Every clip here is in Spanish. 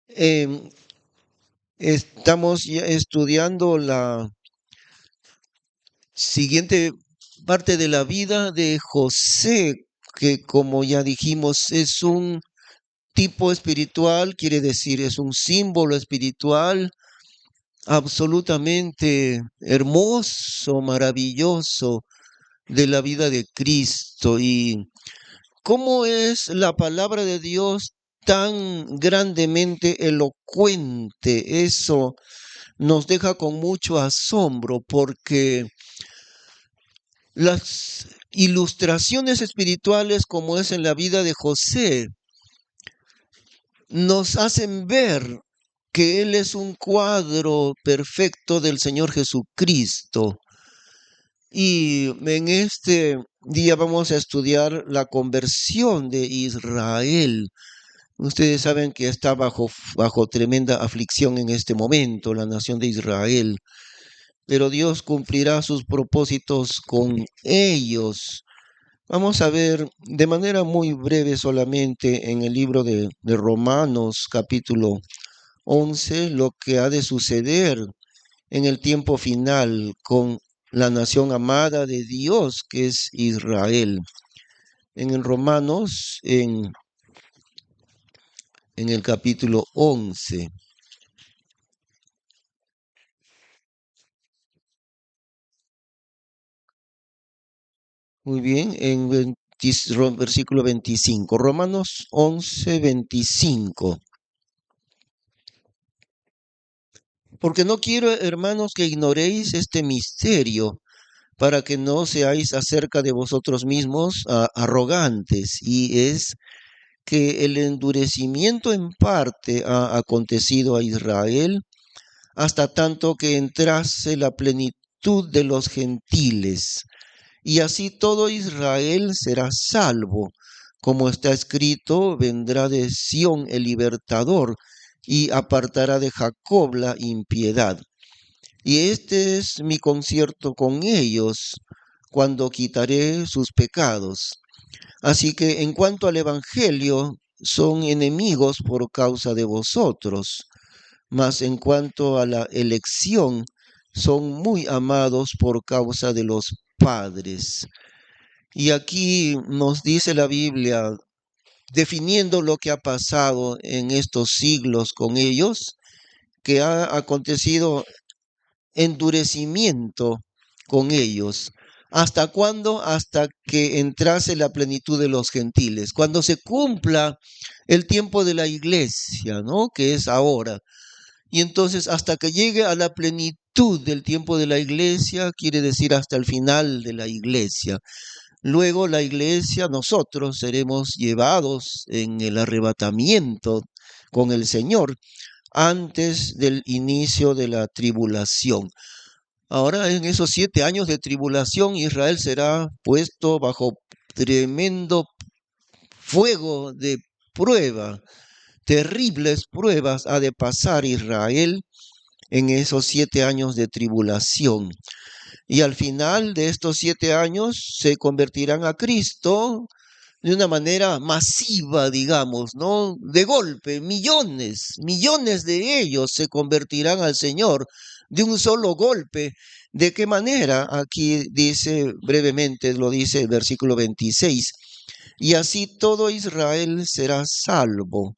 Em, Estamos ya estudiando la siguiente parte de la vida de José, que como ya dijimos es un tipo espiritual, quiere decir es un símbolo espiritual absolutamente hermoso, maravilloso de la vida de Cristo. Y cómo es la palabra de Dios tan grandemente elocuente. Eso nos deja con mucho asombro porque las ilustraciones espirituales como es en la vida de José nos hacen ver que Él es un cuadro perfecto del Señor Jesucristo. Y en este día vamos a estudiar la conversión de Israel. Ustedes saben que está bajo tremenda aflicción en este momento, la nación de Israel, pero Dios cumplirá sus propósitos con ellos. Vamos a ver de manera muy breve solamente en el libro de Romanos capítulo 11 lo que ha de suceder en el tiempo final con la nación amada de Dios que es Israel. En el Romanos, en el capítulo 11. Muy bien, en versículo 25. Romanos 11, 25. Porque no quiero, hermanos, que ignoréis este misterio, para que no seáis acerca de vosotros mismos arrogantes, y es que el endurecimiento en parte ha acontecido a Israel, hasta tanto que entrase la plenitud de los gentiles, y así todo Israel será salvo. Como está escrito, vendrá de Sión el libertador, y apartará de Jacob la impiedad. Y este es mi concierto con ellos, cuando quitaré sus pecados. Así que en cuanto al Evangelio, son enemigos por causa de vosotros, mas en cuanto a la elección, son muy amados por causa de los padres. Y aquí nos dice la Biblia, definiendo lo que ha pasado en estos siglos con ellos, que ha acontecido endurecimiento con ellos. ¿Hasta cuándo? Hasta que entrase la plenitud de los gentiles, cuando se cumpla el tiempo de la iglesia, ¿no? Que es ahora. Y entonces hasta que llegue a la plenitud del tiempo de la iglesia, quiere decir hasta el final de la iglesia. Luego la iglesia, nosotros seremos llevados en el arrebatamiento con el Señor antes del inicio de la tribulación. Ahora, en esos 7 años de tribulación, Israel será puesto bajo tremendo fuego de prueba. Terribles pruebas ha de pasar Israel en esos 7 años de tribulación. Y al final de estos 7 años se convertirán a Cristo de una manera masiva, digamos, ¿no? De golpe, millones, millones de ellos se convertirán al Señor de un solo golpe. ¿De qué manera? Aquí dice brevemente, lo dice el versículo 26, y así todo Israel será salvo.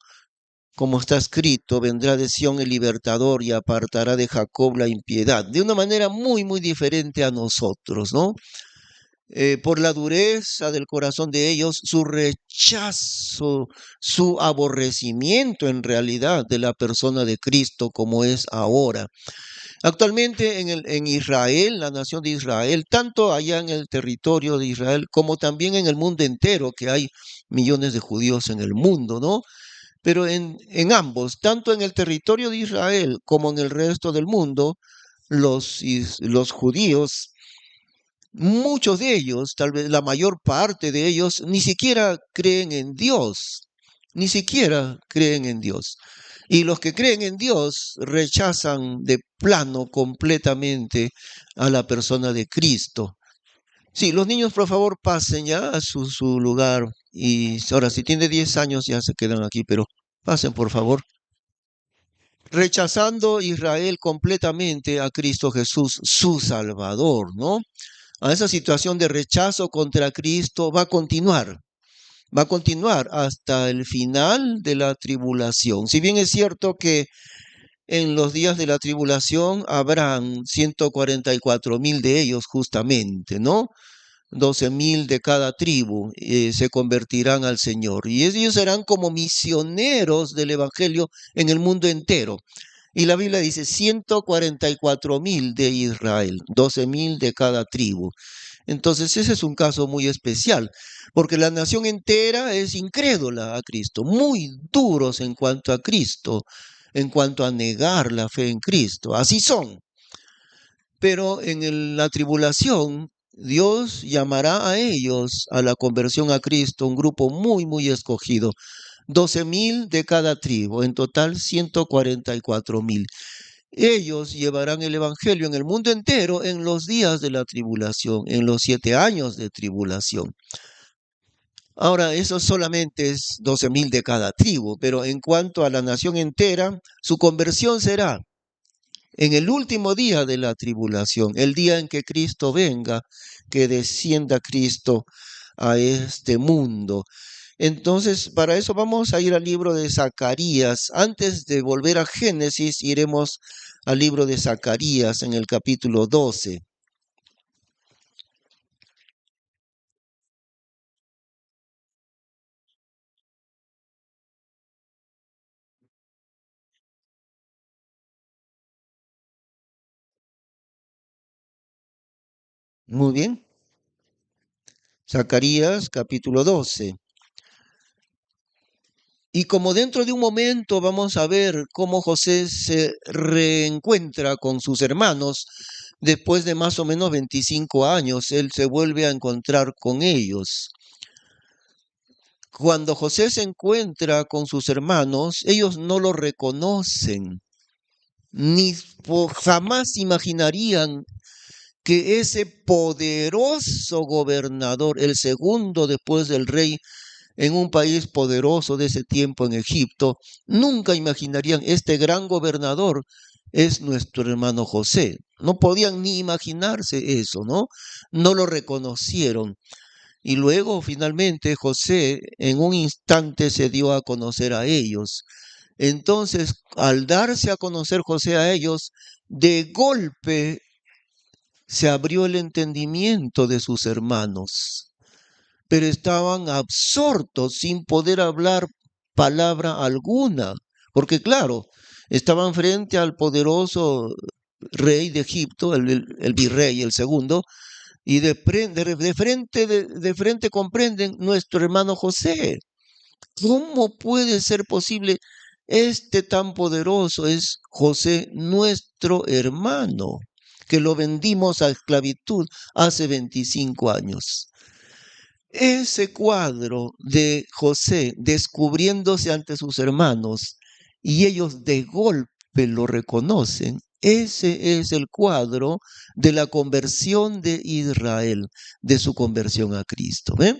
Como está escrito, vendrá de Sión el libertador y apartará de Jacob la impiedad. De una manera muy, muy diferente a nosotros, ¿no? Por la dureza del corazón de ellos, su rechazo, su aborrecimiento en realidad de la persona de Cristo como es ahora. Actualmente en Israel, la nación de Israel, tanto allá en el territorio de Israel como también en el mundo entero, que hay millones de judíos en el mundo, ¿no? Pero en ambos, tanto en el territorio de Israel como en el resto del mundo, los judíos, muchos de ellos, tal vez la mayor parte de ellos, ni siquiera creen en Dios, ni siquiera creen en Dios. Y los que creen en Dios rechazan de plano completamente a la persona de Cristo. Sí, los niños, por favor, pasen ya a su lugar. Y ahora, si tiene 10 años, ya se quedan aquí, pero pasen, por favor. rechazando Israel completamente a Cristo Jesús, su Salvador, ¿no? A esa situación de rechazo contra Cristo va a continuar hasta el final de la tribulación. Si bien es cierto que en los días de la tribulación habrán 144,000 de ellos justamente, ¿no? 12,000 de cada tribu se convertirán al Señor. Y ellos serán como misioneros del Evangelio en el mundo entero. Y la Biblia dice 144,000 de Israel, 12,000 de cada tribu. Entonces ese es un caso muy especial, porque la nación entera es incrédula a Cristo, muy duros en cuanto a Cristo, en cuanto a negar la fe en Cristo. Así son. Pero en la tribulación, Dios llamará a ellos a la conversión a Cristo, un grupo muy, muy escogido. 12,000 de cada tribu, en total 144,000. Ellos llevarán el Evangelio en el mundo entero en los días de la tribulación, en los 7 años de tribulación. Ahora, eso solamente es 12,000 de cada tribu, pero en cuanto a la nación entera, su conversión será en el último día de la tribulación, el día en que Cristo venga, que descienda Cristo a este mundo. Entonces, para eso vamos a ir al libro de Zacarías. Antes de volver a Génesis, iremos al libro de Zacarías en el capítulo 12. Muy bien. Zacarías capítulo 12. Y como dentro de un momento vamos a ver cómo José se reencuentra con sus hermanos, después de más o menos 25 años, él se vuelve a encontrar con ellos. Cuando José se encuentra con sus hermanos, ellos no lo reconocen, ni jamás imaginarían que ese poderoso gobernador, el segundo después del rey, en un país poderoso de ese tiempo en Egipto, nunca imaginarían este gran gobernador es nuestro hermano José. No podían ni imaginarse eso, ¿no? No lo reconocieron. Y luego finalmente José en un instante se dio a conocer a ellos. Entonces, al darse a conocer José a ellos, de golpe se abrió el entendimiento de sus hermanos, pero estaban absortos sin poder hablar palabra alguna, porque claro, estaban frente al poderoso rey de Egipto, el virrey, el segundo, y de frente comprenden nuestro hermano José. ¿Cómo puede ser posible este tan poderoso? Es José, nuestro hermano, que lo vendimos a esclavitud hace 25 años. Ese cuadro de José descubriéndose ante sus hermanos y ellos de golpe lo reconocen, ese es el cuadro de la conversión de Israel, de su conversión a Cristo. ¿Ven?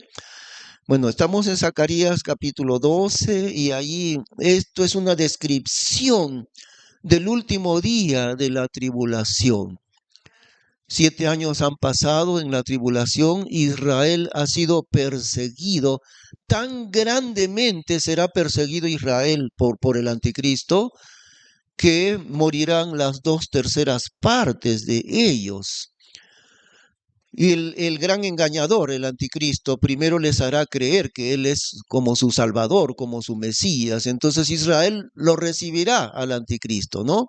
Bueno, estamos en Zacarías capítulo 12 y ahí esto es una descripción del último día de la tribulación. 7 años han pasado en la tribulación, Israel ha sido perseguido, tan grandemente será perseguido Israel por el anticristo, que morirán las 2/3 de ellos. Y el gran engañador, el anticristo, primero les hará creer que él es como su salvador, como su Mesías. Entonces Israel lo recibirá al anticristo, ¿no?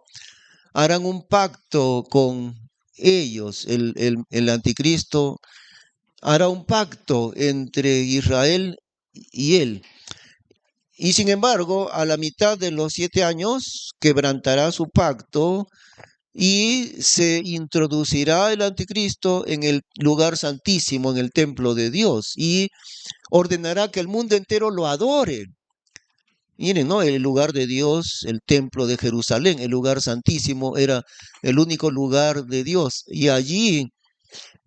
Harán un pacto con ellos, el anticristo hará un pacto entre Israel y él. Y sin embargo, a la mitad de los 7 años, quebrantará su pacto y se introducirá el anticristo en el lugar santísimo, en el templo de Dios, y ordenará que el mundo entero lo adore. Miren, ¿no? El lugar de Dios, el templo de Jerusalén, el lugar santísimo, era el único lugar de Dios. Y allí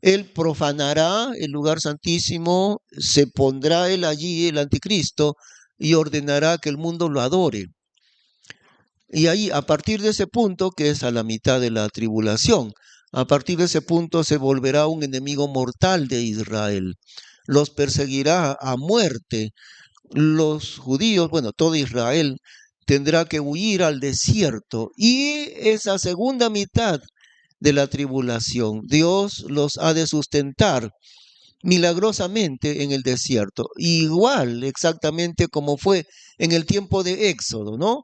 él profanará el lugar santísimo, se pondrá él allí, el anticristo, y ordenará que el mundo lo adore. Y ahí, a partir de ese punto, que es a la mitad de la tribulación, a partir de ese punto se volverá un enemigo mortal de Israel. Los perseguirá a muerte. Los judíos, bueno, todo Israel tendrá que huir al desierto. Y esa segunda mitad de la tribulación, Dios los ha de sustentar milagrosamente en el desierto, igual exactamente como fue en el tiempo de Éxodo, ¿no?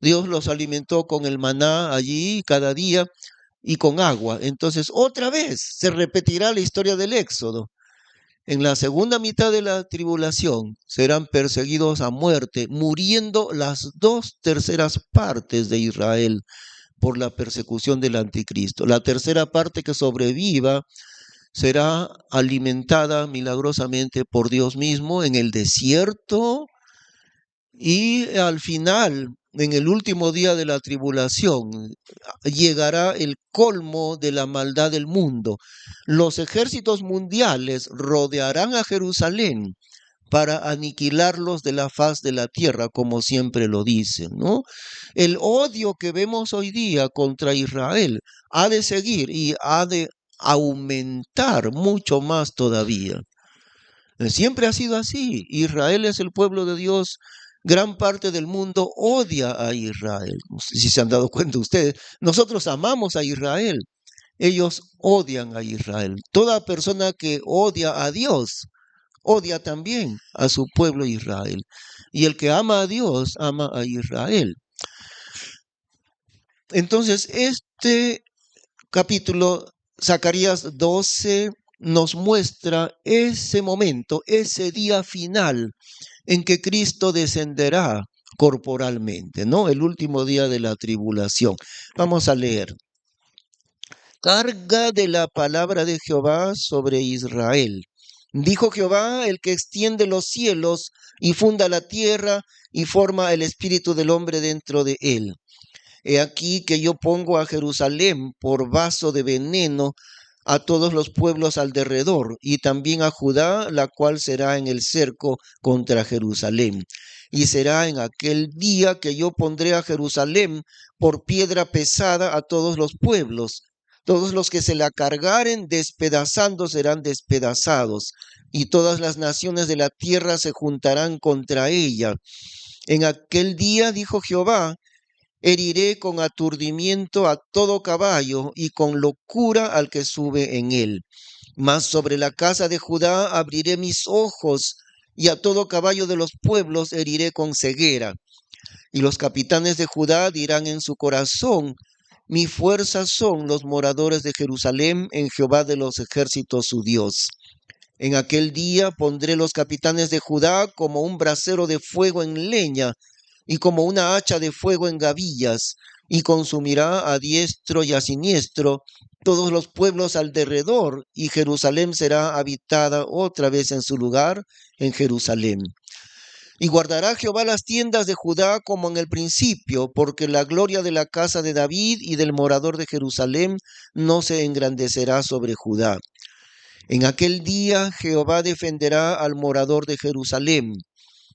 Dios los alimentó con el maná allí cada día y con agua. Entonces, otra vez se repetirá la historia del Éxodo. En la segunda mitad de la tribulación serán perseguidos a muerte, muriendo las 2/3 de Israel por la persecución del anticristo. La tercera parte que sobreviva será alimentada milagrosamente por Dios mismo en el desierto y al final, en el último día de la tribulación, llegará el colmo de la maldad del mundo. Los ejércitos mundiales rodearán a Jerusalén para aniquilarlos de la faz de la tierra, como siempre lo dicen, ¿no? El odio que vemos hoy día contra Israel ha de seguir y ha de aumentar mucho más todavía. Siempre ha sido así. Israel es el pueblo de Dios. Gran parte del mundo odia a Israel. No sé si se han dado cuenta ustedes. Nosotros amamos a Israel. Ellos odian a Israel. Toda persona que odia a Dios, odia también a su pueblo Israel. Y el que ama a Dios, ama a Israel. Entonces, este capítulo, Zacarías 12, nos muestra ese momento, ese día final en que Cristo descenderá corporalmente, ¿no? El último día de la tribulación. Vamos a leer. Carga de la palabra de Jehová sobre Israel. Dijo Jehová, el que extiende los cielos y funda la tierra y forma el espíritu del hombre dentro de él. He aquí que yo pongo a Jerusalén por vaso de veneno a todos los pueblos alrededor, y también a Judá, la cual será en el cerco contra Jerusalén. Y será en aquel día que yo pondré a Jerusalén por piedra pesada a todos los pueblos. Todos los que se la cargaren despedazando serán despedazados, y todas las naciones de la tierra se juntarán contra ella. En aquel día, dijo Jehová, heriré con aturdimiento a todo caballo y con locura al que sube en él. Mas sobre la casa de Judá abriré mis ojos y a todo caballo de los pueblos heriré con ceguera. Y los capitanes de Judá dirán en su corazón, mi fuerza son los moradores de Jerusalén en Jehová de los ejércitos su Dios. En aquel día pondré los capitanes de Judá como un brasero de fuego en leña, y como una hacha de fuego en gavillas, y consumirá a diestro y a siniestro todos los pueblos alrededor, y Jerusalén será habitada otra vez en su lugar, en Jerusalén. Y guardará Jehová las tiendas de Judá como en el principio, porque la gloria de la casa de David y del morador de Jerusalén no se engrandecerá sobre Judá. En aquel día Jehová defenderá al morador de Jerusalén,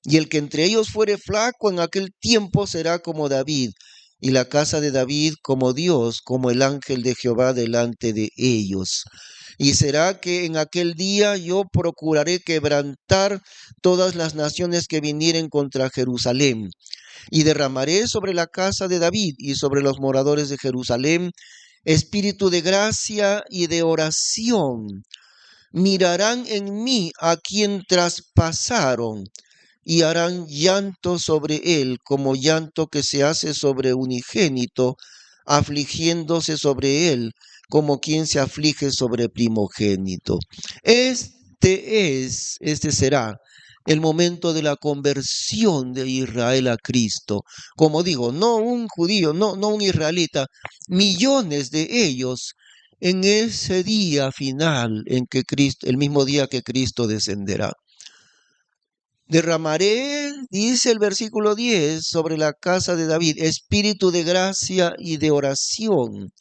y el que entre ellos fuere flaco en aquel tiempo será como David, y la casa de David como Dios, como el ángel de Jehová delante de ellos. Y será que en aquel día yo procuraré quebrantar todas las naciones que vinieren contra Jerusalén, y derramaré sobre la casa de David y sobre los moradores de Jerusalén espíritu de gracia y de oración. Mirarán en mí a quien traspasaron, y harán llanto sobre él, como llanto que se hace sobre unigénito, afligiéndose sobre él, como quien se aflige sobre primogénito. Este será el momento de la conversión de Israel a Cristo. Como digo, no un judío, no un israelita, millones de ellos en ese día final en que Cristo, el mismo día que Cristo descenderá. Derramaré, dice el versículo 10, sobre la casa de David, espíritu de gracia y de oración.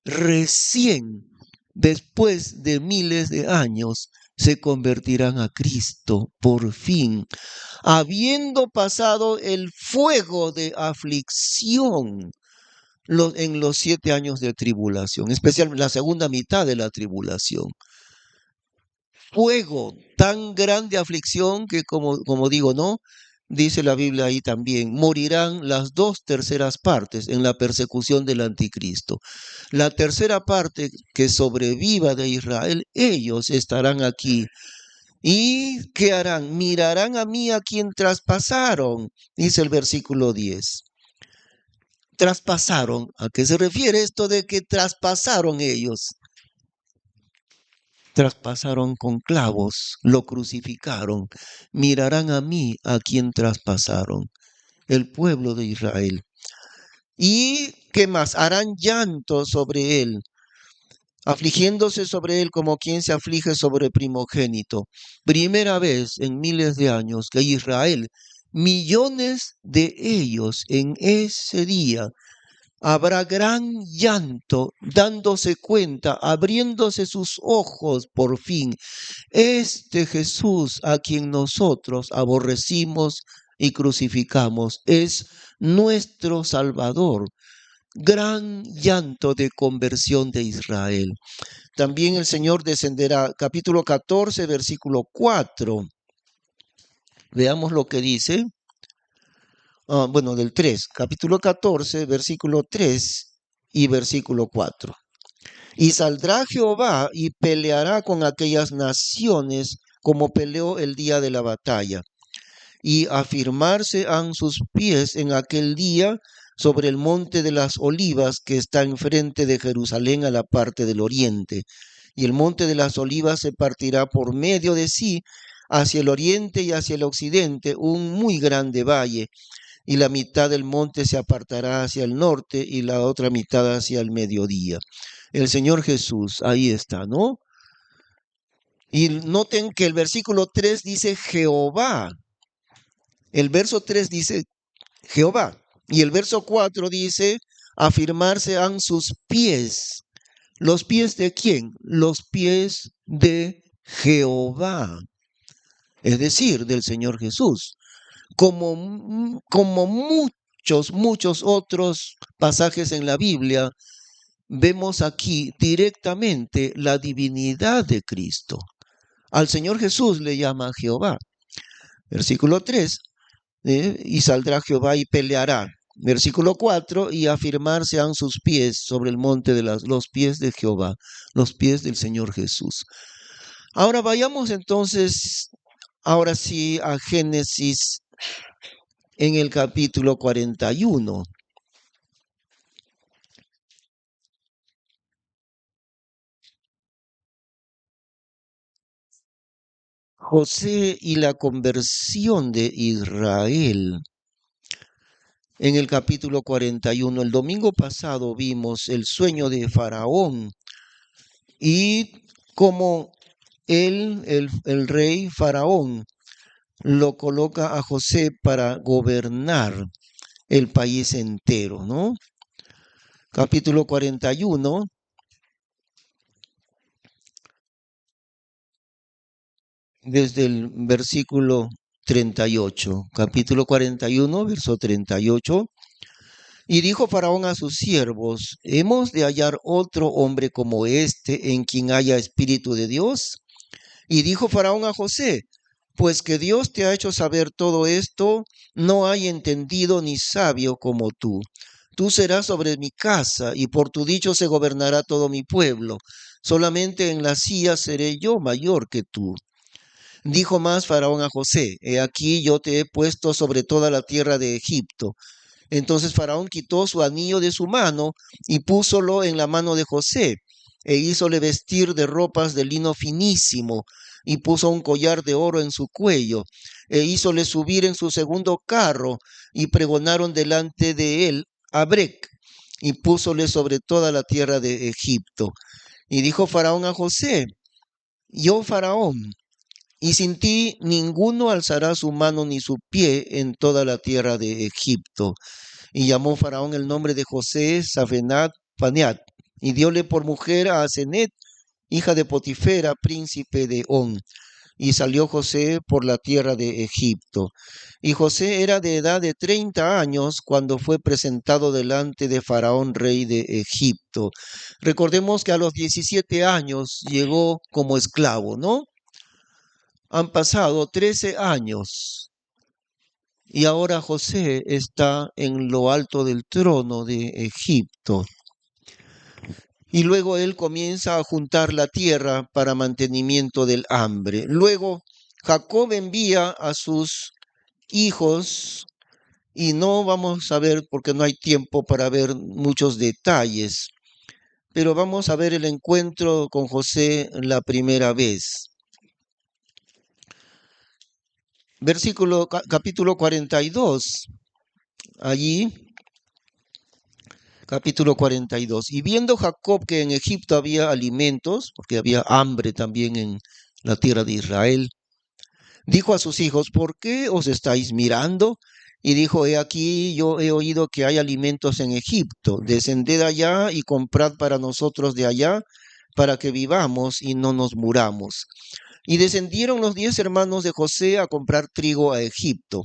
Recién, después de miles de años, se convertirán a Cristo, por fin. habiendo pasado el fuego de aflicción en los 7 años de tribulación, especialmente la segunda mitad de la tribulación. Fuego, tan grande aflicción que como digo, ¿no? Dice la Biblia ahí también, morirán las 2/3 partes en la persecución del anticristo. La tercera parte que sobreviva de Israel, ellos estarán aquí. ¿Y qué harán? Mirarán a mí a quien traspasaron, dice el versículo 10. Traspasaron, ¿a qué se refiere esto de que traspasaron ellos? Traspasaron con clavos, lo crucificaron. Mirarán a mí a quien traspasaron, el pueblo de Israel. ¿Y qué más? Harán llanto sobre él, afligiéndose sobre él como quien se aflige sobre primogénito. Primera vez en miles de años que Israel, millones de ellos en ese día, habrá gran llanto, dándose cuenta, abriéndose sus ojos por fin. Este Jesús a quien nosotros aborrecimos y crucificamos es nuestro Salvador. Gran llanto de conversión de Israel. También el Señor descenderá, capítulo 14, versículo 4. Veamos lo que dice. Del 3, capítulo 14, versículo 3 y versículo 4. Y saldrá Jehová y peleará con aquellas naciones como peleó el día de la batalla. Y afirmarse han sus pies en aquel día sobre el monte de las olivas que está enfrente de Jerusalén a la parte del oriente. Y el monte de las olivas se partirá por medio de sí hacia el oriente y hacia el occidente, un muy grande valle. Y la mitad del monte se apartará hacia el norte y la otra mitad hacia el mediodía. El Señor Jesús, ahí está, ¿no? Y noten que el versículo 3 dice Jehová. El verso 3 dice Jehová. Y el verso 4 dice, afirmarse han sus pies. ¿Los pies de quién? Los pies de Jehová. Es decir, del Señor Jesús. Como muchos otros pasajes en la Biblia, vemos aquí directamente la divinidad de Cristo. Al Señor Jesús le llama Jehová. Versículo 3, y saldrá Jehová y peleará. Versículo 4, y afirmarse han sus pies sobre el monte de los pies de Jehová, los pies del Señor Jesús. Ahora vayamos entonces, ahora sí, a Génesis en el capítulo 41. José y la conversión de Israel. En el capítulo 41, el domingo pasado vimos el sueño de Faraón y cómo el rey Faraón, lo coloca a José para gobernar el país entero, ¿no? Capítulo 41, desde el versículo 38, capítulo 41, verso 38. Y dijo Faraón a sus siervos, ¿hemos de hallar otro hombre como este en quien haya espíritu de Dios? Y dijo Faraón a José, pues que Dios te ha hecho saber todo esto, no hay entendido ni sabio como tú. Tú serás sobre mi casa, y por tu dicho se gobernará todo mi pueblo. Solamente en la silla seré yo mayor que tú. Dijo más Faraón a José, he aquí yo te he puesto sobre toda la tierra de Egipto. Entonces Faraón quitó su anillo de su mano y púsolo en la mano de José, e hízole vestir de ropas de lino finísimo, y puso un collar de oro en su cuello, e hízole subir en su segundo carro, y pregonaron delante de él a Brec, y púsole sobre toda la tierra de Egipto. Y dijo Faraón a José, yo Faraón, y sin ti ninguno alzará su mano ni su pie en toda la tierra de Egipto. Y llamó Faraón el nombre de José Safenat Paneat, y diole por mujer a Asenet, hija de Potifera, príncipe de On. y salió José por la tierra de Egipto. Y José era de edad de 30 años cuando fue presentado delante de Faraón, rey de Egipto. Recordemos que a los 17 años llegó como esclavo, ¿no? Han pasado 13 años y ahora José está en lo alto del trono de Egipto. Y luego él comienza a juntar la tierra para mantenimiento del hambre. Luego Jacob envía a sus hijos, y no vamos a ver porque no hay tiempo para ver muchos detalles, pero vamos a ver el encuentro con José la primera vez. Capítulo 42, allí, capítulo 42. Y viendo Jacob que en Egipto había alimentos, porque había hambre también en la tierra de Israel, dijo a sus hijos: ¿por qué os estáis mirando? Y dijo: he aquí, yo he oído que hay alimentos en Egipto. Descended allá y comprad para nosotros de allá, para que vivamos y no nos muramos. Y descendieron los 10 hermanos de José a comprar trigo a Egipto.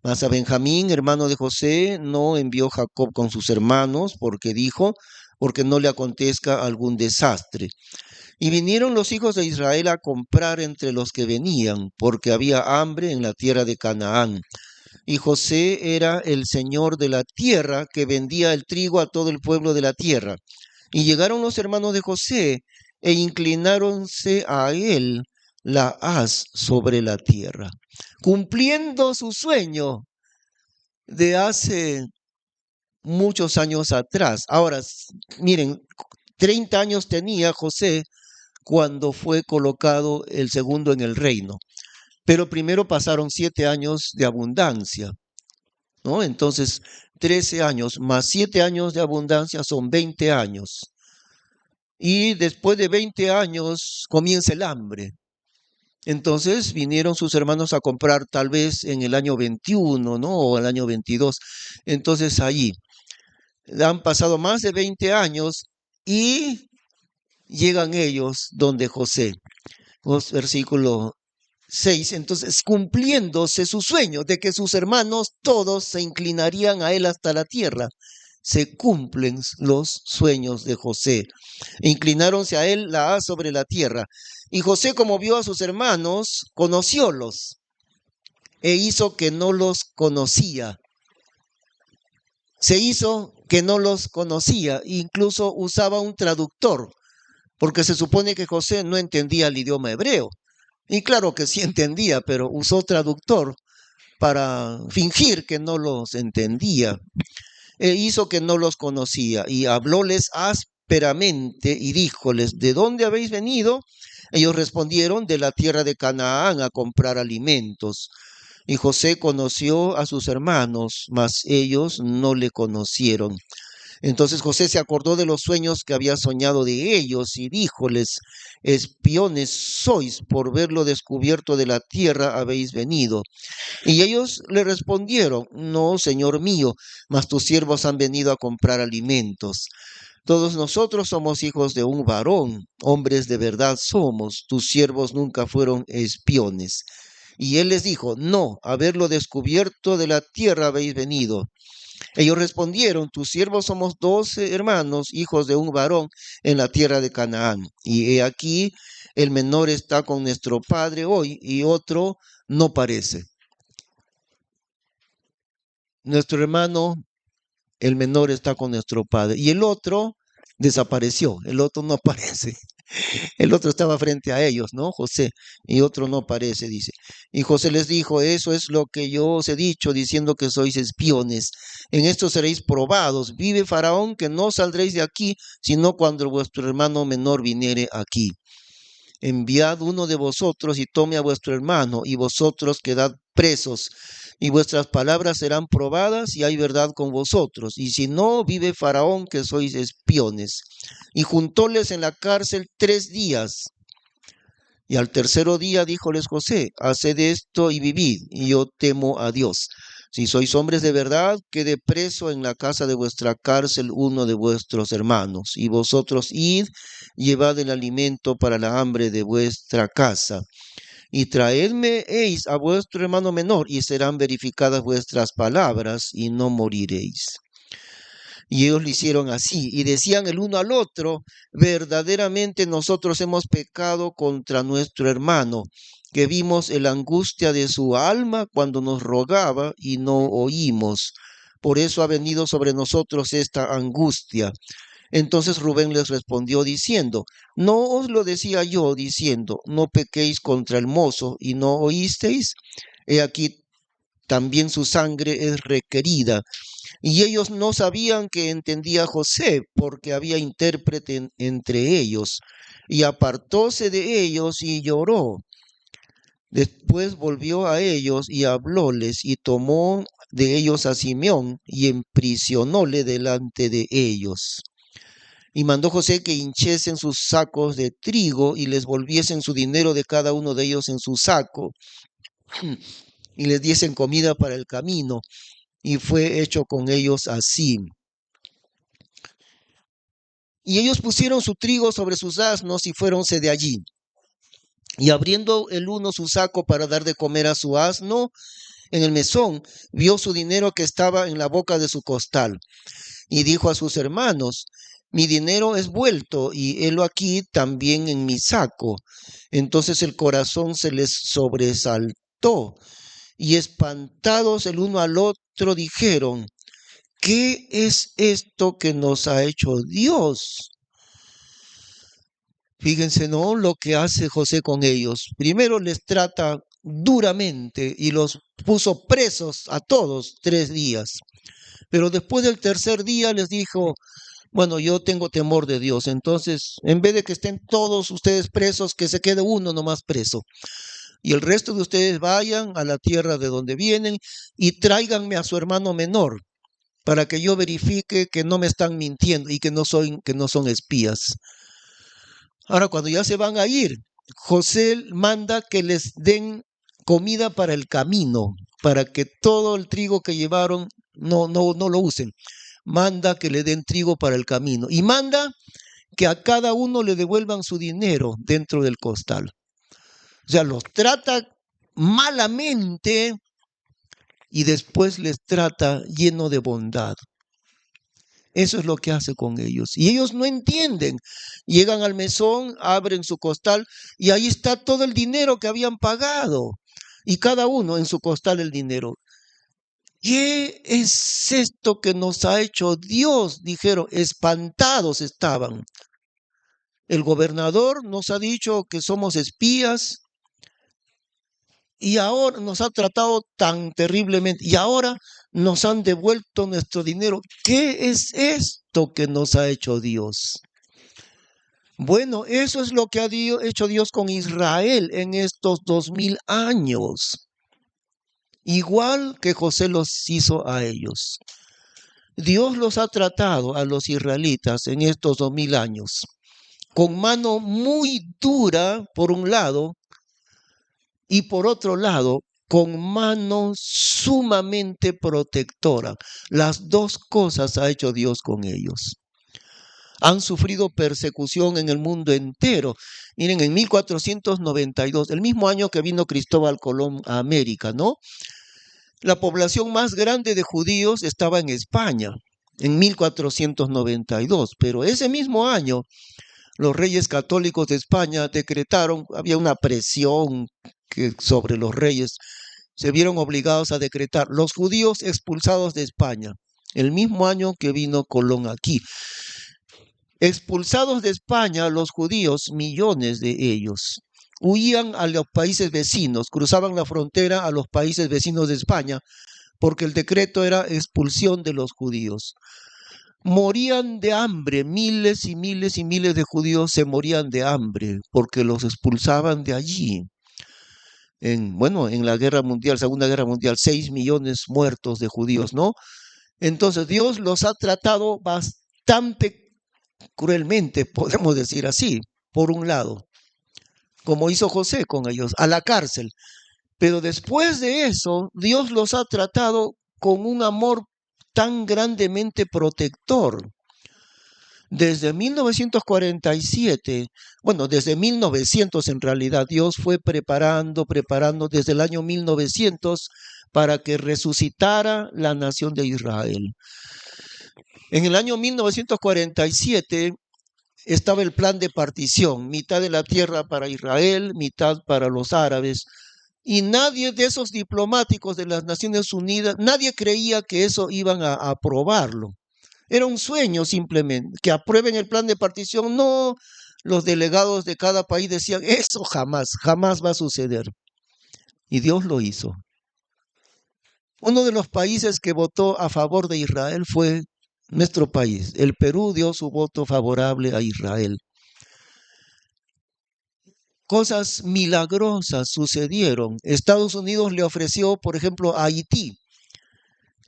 Mas a Benjamín, hermano de José, no envió Jacob con sus hermanos, porque dijo: porque no le acontezca algún desastre. Y vinieron los hijos de Israel a comprar entre los que venían, porque había hambre en la tierra de Canaán. Y José era el señor de la tierra, que vendía el trigo a todo el pueblo de la tierra. Y llegaron los hermanos de José, e inclináronse a él la haz sobre la tierra, cumpliendo su sueño de hace muchos años atrás. Ahora, miren, 30 años tenía José cuando fue colocado el segundo en el reino. Pero primero pasaron 7 años de abundancia, ¿no? Entonces, 13 años más 7 años de abundancia son 20 años. Y después de 20 años comienza el hambre. Entonces vinieron sus hermanos a comprar tal vez en el año 21, ¿no? O el año 22. Entonces allí han pasado más de 20 años y llegan ellos donde José. Versículo 6. Entonces, cumpliéndose su sueño de que sus hermanos todos se inclinarían a él hasta la tierra, se cumplen los sueños de José. Inclináronse a él la haz sobre la tierra. Y José, como vio a sus hermanos, conociólos e hizo que no los conocía. Se hizo que no los conocía, incluso usaba un traductor, porque se supone que José no entendía el idioma hebreo. Y claro que sí entendía, pero usó traductor para fingir que no los entendía. E hizo que no los conocía y hablóles ásperamente y díjoles: ¿de dónde habéis venido? Ellos respondieron: de la tierra de Canaán a comprar alimentos. Y José conoció a sus hermanos, mas ellos no le conocieron. Entonces José se acordó de los sueños que había soñado de ellos y díjoles: espiones sois, por verlo descubierto de la tierra habéis venido. Y ellos le respondieron: no, señor mío, mas tus siervos han venido a comprar alimentos. Todos nosotros somos hijos de un varón, hombres de verdad somos, tus siervos nunca fueron espiones. Y él les dijo: no, a verlo descubierto de la tierra habéis venido. Ellos respondieron: tus siervos somos 12 hermanos, hijos de un varón en la tierra de Canaán. Y he aquí, el menor está con nuestro padre hoy y otro no parece. Nuestro hermano, el menor, está con nuestro padre y el otro desapareció, el otro no aparece. El otro estaba frente a ellos, ¿no? José, y otro no aparece, dice. Y José les dijo: eso es lo que yo os he dicho, diciendo que sois espiones. En esto seréis probados. Vive Faraón, que no saldréis de aquí, sino cuando vuestro hermano menor viniere aquí. Enviad uno de vosotros y tome a vuestro hermano, y vosotros quedad presos, y vuestras palabras serán probadas, y hay verdad con vosotros. Y si no, vive Faraón, que sois espiones. Y juntóles en la cárcel 3 días. Y al tercero día díjoles José: haced esto y vivid, y yo temo a Dios. Si sois hombres de verdad, quede preso en la casa de vuestra cárcel uno de vuestros hermanos, y vosotros id, llevad el alimento para la hambre de vuestra casa. y traedme a vuestro hermano menor, y serán verificadas vuestras palabras, y no moriréis. Y ellos lo hicieron así, y decían el uno al otro, verdaderamente nosotros hemos pecado contra nuestro hermano, que vimos la angustia de su alma cuando nos rogaba y no oímos. Por eso ha venido sobre nosotros esta angustia. Entonces Rubén les respondió diciendo, ¿no os lo decía yo diciendo, no pequéis contra el mozo y no oísteis? He aquí también su sangre es requerida. Y ellos no sabían que entendía José, porque había intérprete entre ellos. Y apartóse de ellos y lloró. Después volvió a ellos y hablóles, y tomó de ellos a Simeón y emprisionóle delante de ellos. Y mandó José que hinchesen sus sacos de trigo y les volviesen su dinero de cada uno de ellos en su saco, y les diesen comida para el camino. Y fue hecho con ellos así. Y ellos pusieron su trigo sobre sus asnos y fuéronse de allí. Y abriendo el uno su saco para dar de comer a su asno, en el mesón vio su dinero que estaba en la boca de su costal. Y dijo a sus hermanos, mi dinero es vuelto, y helo aquí también en mi saco. Entonces el corazón se les sobresaltó, y espantados el uno al otro dijeron, ¿qué es esto que nos ha hecho Dios? Fíjense, ¿no? Lo que hace José con ellos. Primero les trata duramente y los puso presos a todos 3 días. Pero después del tercer día les dijo, bueno, yo tengo temor de Dios. Entonces, en vez de que estén todos ustedes presos, que se quede uno nomás preso. Y el resto de ustedes vayan a la tierra de donde vienen y tráiganme a su hermano menor, para que yo verifique que no me están mintiendo y que no son espías. Ahora, cuando ya se van a ir, José manda que les den comida para el camino, para que todo el trigo que llevaron no lo usen. Manda que le den trigo para el camino y manda que a cada uno le devuelvan su dinero dentro del costal. O sea, los trata malamente y después les trata lleno de bondad. Eso es lo que hace con ellos. Y ellos no entienden. Llegan al mesón, abren su costal y ahí está todo el dinero que habían pagado. Y cada uno en su costal el dinero. ¿Qué es esto que nos ha hecho Dios? Dijeron, espantados estaban. El gobernador nos ha dicho que somos espías y ahora nos ha tratado tan terriblemente y ahora nos han devuelto nuestro dinero. ¿Qué es esto que nos ha hecho Dios? Bueno, eso es lo que ha hecho Dios con Israel en estos 2000 años. Igual que José los hizo a ellos. Dios los ha tratado a los israelitas en estos 2000 años con mano muy dura por un lado y por otro lado con mano sumamente protectora. Las dos cosas ha hecho Dios con ellos. Han sufrido persecución en el mundo entero. Miren, en 1492, el mismo año que vino Cristóbal Colón a América, ¿no? La población más grande de judíos estaba en España, en 1492, pero ese mismo año los reyes católicos de España decretaron, había una presión sobre los reyes, se vieron obligados a decretar los judíos expulsados de España, el mismo año que vino Colón aquí. Expulsados de España los judíos, millones de ellos, huían a los países vecinos, cruzaban la frontera a los países vecinos de España, porque el decreto era expulsión de los judíos. Morían de hambre, miles y miles y miles de judíos se morían de hambre, porque los expulsaban de allí. En la guerra mundial, Segunda Guerra Mundial, 6 millones muertos de judíos, ¿no? Entonces Dios los ha tratado bastante cruelmente, podemos decir así, por un lado, como hizo José con ellos, a la cárcel. Pero después de eso, Dios los ha tratado con un amor tan grandemente protector. Desde 1947, bueno, desde 1900 en realidad, Dios fue preparando desde el año 1900 para que resucitara la nación de Israel. En el año 1947 estaba el plan de partición, mitad de la tierra para Israel, mitad para los árabes. Y nadie de esos diplomáticos de las Naciones Unidas, nadie creía que eso iban a aprobarlo. Era un sueño simplemente, que aprueben el plan de partición. No, los delegados de cada país decían, eso jamás, jamás va a suceder. Y Dios lo hizo. Uno de los países que votó a favor de Israel fue nuestro país. El Perú dio su voto favorable a Israel. Cosas milagrosas sucedieron. Estados Unidos le ofreció, por ejemplo, a Haití.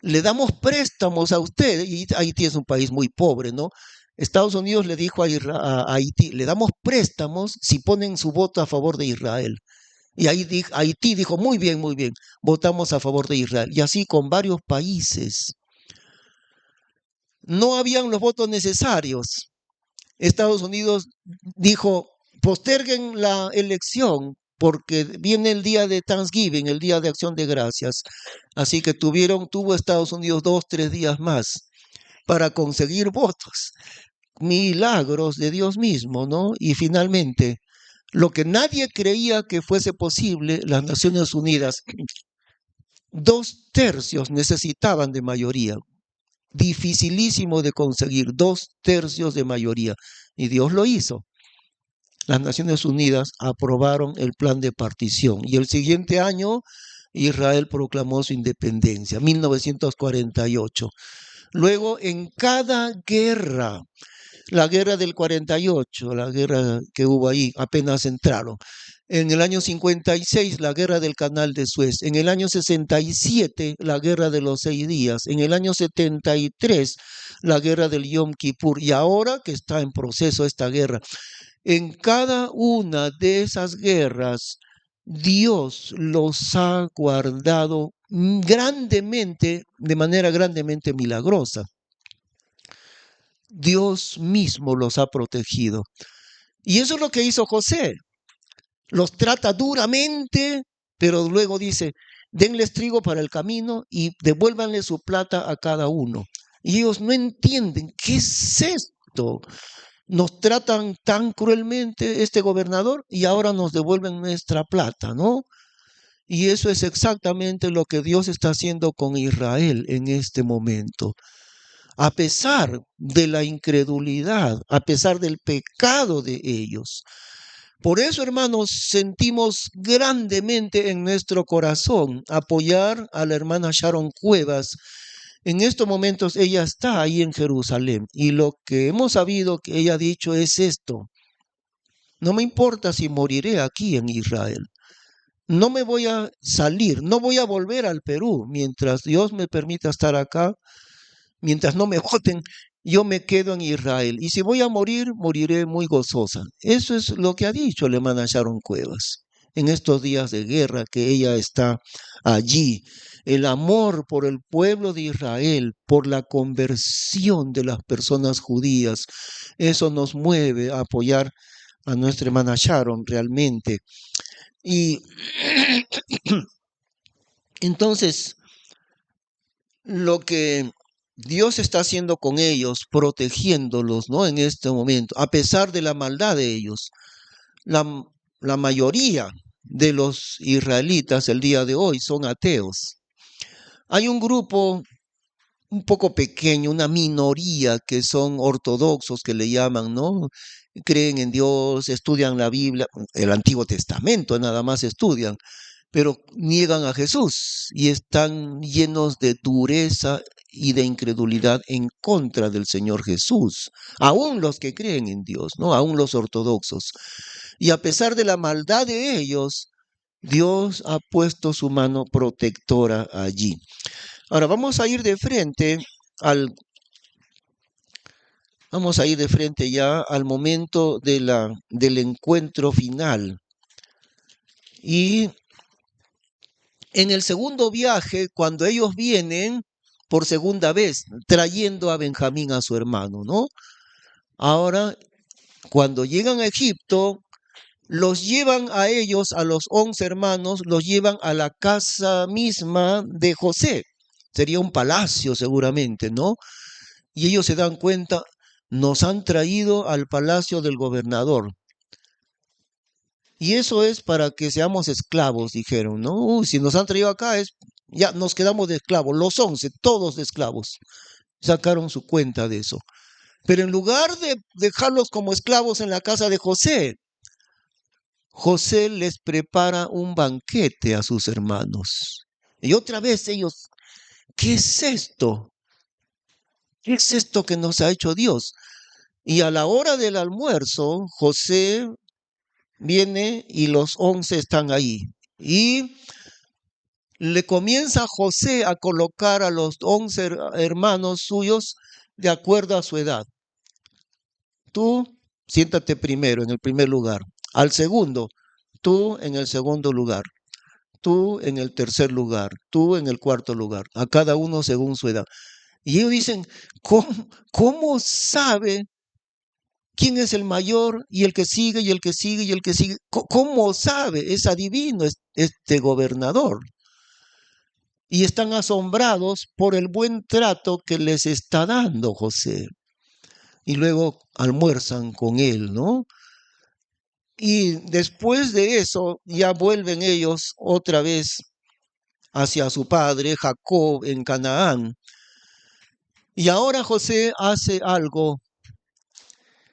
Le damos préstamos a usted, y Haití es un país muy pobre, ¿no? Estados Unidos le dijo a Haití, le damos préstamos si ponen su voto a favor de Israel. Y ahí Haití dijo, muy bien, votamos a favor de Israel. Y así con varios países. No habían los votos necesarios. Estados Unidos dijo, posterguen la elección porque viene el día de Thanksgiving, el día de Acción de Gracias. Así que tuvo Estados Unidos 2, 3 días más para conseguir votos. Milagros de Dios mismo, ¿no? Y finalmente, lo que nadie creía que fuese posible, las Naciones Unidas, 2/3 necesitaban de mayoría. Dificilísimo de conseguir, 2/3 de mayoría. Y Dios lo hizo. Las Naciones Unidas aprobaron el plan de partición y el siguiente año Israel proclamó su independencia, 1948. Luego, en cada guerra, la guerra del 48, la guerra que hubo ahí, apenas entraron. En el año 56, la guerra del Canal de Suez. En el año 67, la guerra de los 6 días. En el año 73, la guerra del Yom Kippur. Y ahora que está en proceso esta guerra. En cada una de esas guerras, Dios los ha guardado grandemente, de manera grandemente milagrosa. Dios mismo los ha protegido. Y eso es lo que hizo José. Los trata duramente, pero luego dice, denles trigo para el camino y devuélvanle su plata a cada uno. Y ellos no entienden, ¿qué es esto? Nos tratan tan cruelmente este gobernador y ahora nos devuelven nuestra plata, ¿no? Y eso es exactamente lo que Dios está haciendo con Israel en este momento. A pesar de la incredulidad, a pesar del pecado de ellos. Por eso, hermanos, sentimos grandemente en nuestro corazón apoyar a la hermana Sharon Cuevas. En estos momentos ella está ahí en Jerusalén y lo que hemos sabido que ella ha dicho es esto: no me importa si moriré aquí en Israel, no me voy a salir, no voy a volver al Perú mientras Dios me permita estar acá, mientras no me voten, yo me quedo en Israel y si voy a morir, moriré muy gozosa. Eso es lo que ha dicho la hermana Sharon Cuevas en estos días de guerra que ella está allí. El amor por el pueblo de Israel, por la conversión de las personas judías, eso nos mueve a apoyar a nuestra hermana Sharon realmente. Y entonces, lo que Dios está haciendo con ellos, protegiéndolos, ¿no? En este momento, a pesar de la maldad de ellos, la, la mayoría de los israelitas el día de hoy son ateos. Hay un grupo un poco pequeño, una minoría que son ortodoxos, que le llaman, ¿no? Creen en Dios, estudian la Biblia, el Antiguo Testamento nada más estudian, pero niegan a Jesús y están llenos de dureza y de incredulidad en contra del Señor Jesús, aún los que creen en Dios, ¿no? Aún los ortodoxos. Y a pesar de la maldad de ellos, Dios ha puesto su mano protectora allí. Ahora vamos a ir de frente vamos a ir de frente ya al momento del encuentro final. Y en el segundo viaje, cuando ellos vienen por segunda vez, trayendo a Benjamín, a su hermano, ¿no? Ahora, cuando llegan a Egipto, los llevan a ellos, a los 11 hermanos, los llevan a la casa misma de José. Sería un palacio seguramente, ¿no? Y ellos se dan cuenta, nos han traído al palacio del gobernador. Y eso es para que seamos esclavos, dijeron, ¿no? Si nos han traído acá, ya nos quedamos de esclavos, los 11, todos de esclavos. Sacaron su cuenta de eso. Pero en lugar de dejarlos como esclavos en la casa de José, José les prepara un banquete a sus hermanos. Y otra vez ellos, ¿qué es esto? ¿Qué es esto que nos ha hecho Dios? Y a la hora del almuerzo, José viene y los 11 están ahí. Y le comienza José a colocar a los 11 hermanos suyos de acuerdo a su edad. Tú siéntate primero, en el primer lugar. Al segundo, tú en el segundo lugar. Tú en el tercer lugar. Tú en el cuarto lugar. A cada uno según su edad. Y ellos dicen, ¿cómo sabe quién es el mayor y el que sigue y el que sigue y el que sigue? ¿Cómo sabe? Es adivino este gobernador. Y están asombrados por el buen trato que les está dando José. Y luego almuerzan con él, ¿no? Y después de eso ya vuelven ellos otra vez hacia su padre Jacob en Canaán. Y ahora José hace algo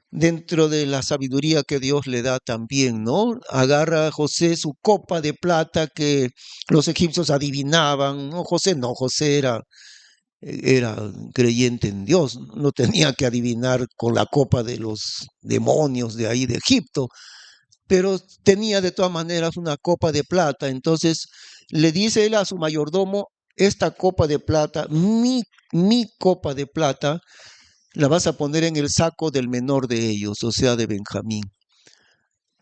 dentro de la sabiduría que Dios le da también, ¿no? Agarra a José su copa de plata que los egipcios adivinaban, ¿no? José era creyente en Dios, no tenía que adivinar con la copa de los demonios de ahí de Egipto, pero tenía de todas maneras una copa de plata. Entonces le dice él a su mayordomo, esta copa de plata, mi copa de plata, la vas a poner en el saco del menor de ellos, o sea, de Benjamín.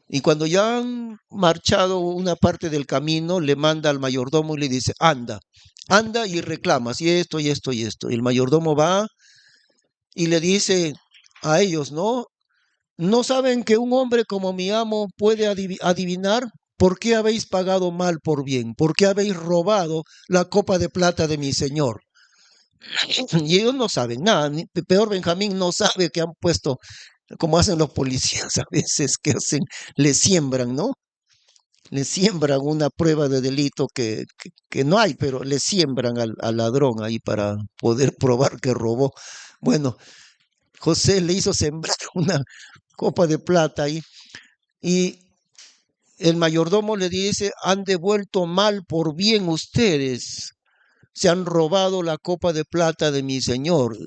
Y cuando ya han marchado una parte del camino, le manda al mayordomo y le dice, anda y reclamas, y esto, y esto, y esto. Y el mayordomo va y le dice a ellos, ¿no? ¿No saben que un hombre como mi amo puede adivinar? ¿Por qué habéis pagado mal por bien? ¿Por qué habéis robado la copa de plata de mi señor? Y ellos no saben nada, peor Benjamín no sabe que han puesto, como hacen los policías a veces, que hacen, le siembran, ¿no? Le siembran una prueba de delito que no hay, pero le siembran al ladrón ahí para poder probar que robó. Bueno, José le hizo sembrar una copa de plata ahí y el mayordomo le dice, han devuelto mal por bien ustedes, se han robado la copa de plata de mi señor.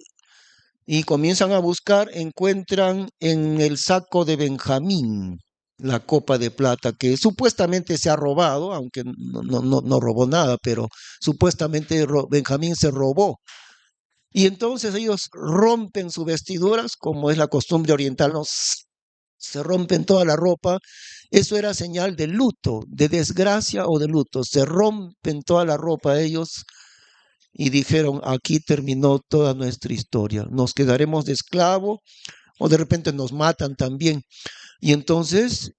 Y comienzan a buscar, encuentran en el saco de Benjamín la copa de plata que supuestamente se ha robado, aunque no robó nada, pero supuestamente Benjamín se robó. Y entonces ellos rompen sus vestiduras, como es la costumbre oriental, se rompen toda la ropa. Eso era señal de luto, de desgracia o de luto. Se rompen toda la ropa ellos y dijeron, aquí terminó toda nuestra historia. Nos quedaremos de esclavo o de repente nos matan también. Y entonces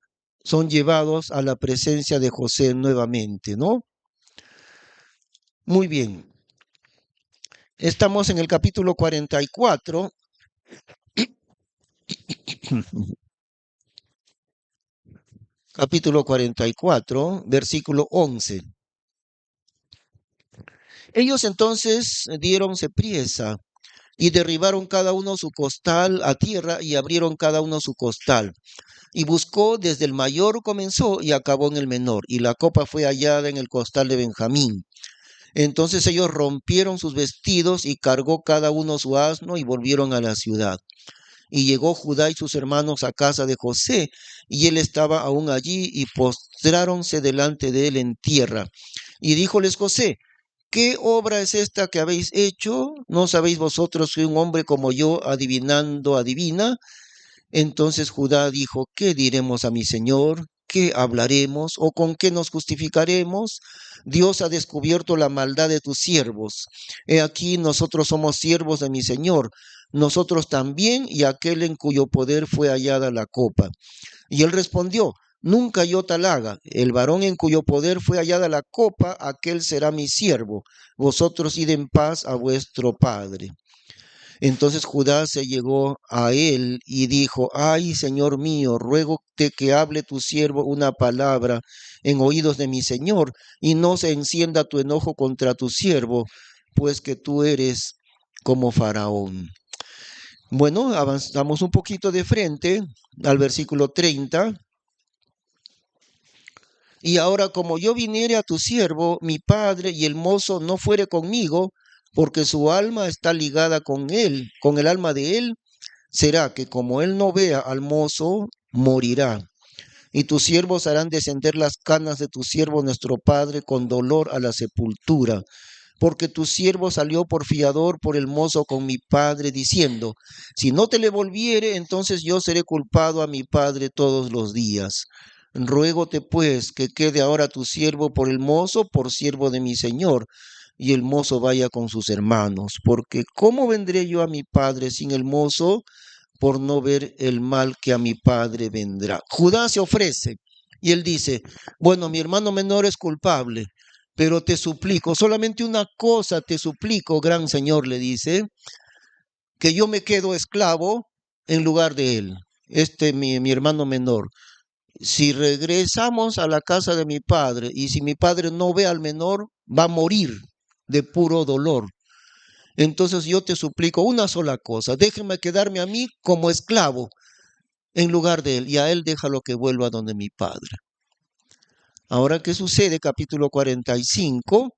son llevados a la presencia de José nuevamente, ¿no? Muy bien. Estamos en el capítulo 44. Capítulo 44, versículo 11. Ellos entonces dieronse priesa y derribaron cada uno su costal a tierra y abrieron cada uno su costal. Y buscó desde el mayor comenzó y acabó en el menor. Y la copa fue hallada en el costal de Benjamín. Entonces ellos rompieron sus vestidos y cargó cada uno su asno y volvieron a la ciudad. Y llegó Judá y sus hermanos a casa de José, y él estaba aún allí, y postráronse delante de él en tierra. Y díjoles José, ¿qué obra es esta que habéis hecho? ¿No sabéis vosotros que un hombre como yo, adivinando, adivina? Entonces Judá dijo, ¿qué diremos a mi señor? qué hablaremos o con qué nos justificaremos? Dios ha descubierto la maldad de tus siervos. He aquí, nosotros somos siervos de mi Señor, nosotros también y aquel en cuyo poder fue hallada la copa. Y él respondió, nunca yo tal haga. El varón en cuyo poder fue hallada la copa, aquel será mi siervo. Vosotros id en paz a vuestro padre. Entonces Judá se llegó a él y dijo, ay, Señor mío, ruégote que hable tu siervo una palabra en oídos de mi Señor, y no se encienda tu enojo contra tu siervo, pues que tú eres como Faraón. Bueno, avanzamos un poquito de frente al versículo 30. Y ahora como yo viniere a tu siervo, mi padre, y el mozo no fuere conmigo, porque su alma está ligada con él, con el alma de él, será que como él no vea al mozo, morirá. Y tus siervos harán descender las canas de tu siervo nuestro padre con dolor a la sepultura. Porque tu siervo salió por fiador por el mozo con mi padre, diciendo, si no te le volviere, entonces yo seré culpado a mi padre todos los días. Ruégote pues que quede ahora tu siervo por el mozo, por siervo de mi señor, y el mozo vaya con sus hermanos. Porque ¿cómo vendré yo a mi padre sin el mozo, por no ver el mal que a mi padre vendrá? Judá se ofrece y él dice, bueno, mi hermano menor es culpable, pero te suplico, solamente una cosa te suplico, gran Señor, le dice, que yo me quedo esclavo en lugar de él, mi hermano menor. Si regresamos a la casa de mi padre y si mi padre no ve al menor, va a morir de puro dolor. Entonces yo te suplico una sola cosa, déjeme quedarme a mí como esclavo en lugar de él, y a él déjalo que vuelva donde mi padre. Ahora, ¿qué sucede? Capítulo 45.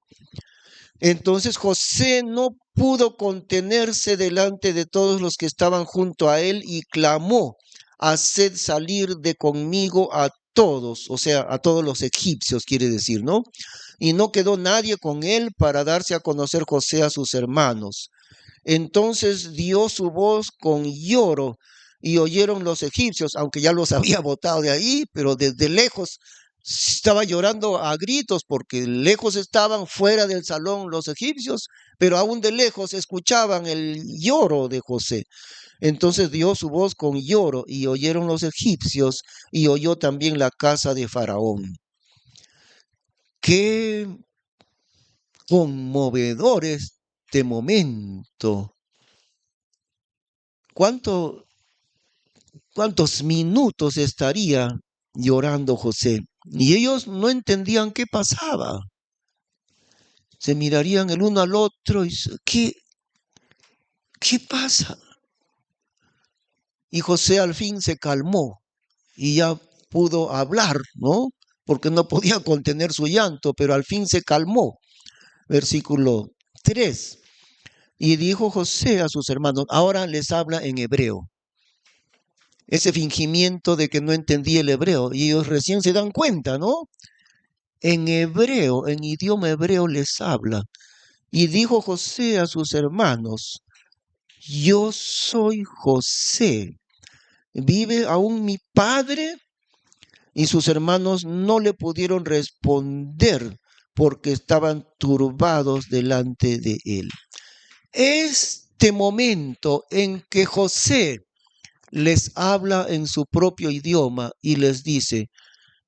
Entonces José no pudo contenerse delante de todos los que estaban junto a él y clamó, haced salir de conmigo a todos, o sea, a todos los egipcios, quiere decir, ¿no? Y no quedó nadie con él para darse a conocer José a sus hermanos. Entonces dio su voz con lloro y oyeron los egipcios, aunque ya los había botado de ahí, pero desde lejos estaba llorando a gritos porque lejos estaban fuera del salón los egipcios, pero aún de lejos escuchaban el lloro de José. Entonces dio su voz con lloro y oyeron los egipcios y oyó también la casa de Faraón. Qué conmovedor este momento. ¿Cuántos minutos estaría llorando José? Y ellos no entendían qué pasaba. Se mirarían el uno al otro y ¿qué pasa? Y José al fin se calmó y ya pudo hablar, ¿no? Porque no podía contener su llanto, pero al fin se calmó. Versículo 3. Y dijo José a sus hermanos, ahora les habla en hebreo. Ese fingimiento de que no entendía el hebreo, y ellos recién se dan cuenta, ¿no? En hebreo, en idioma hebreo les habla. Y dijo José a sus hermanos, yo soy José, ¿vive aún mi padre? Y sus hermanos no le pudieron responder porque estaban turbados delante de él. Este momento en que José les habla en su propio idioma y les dice,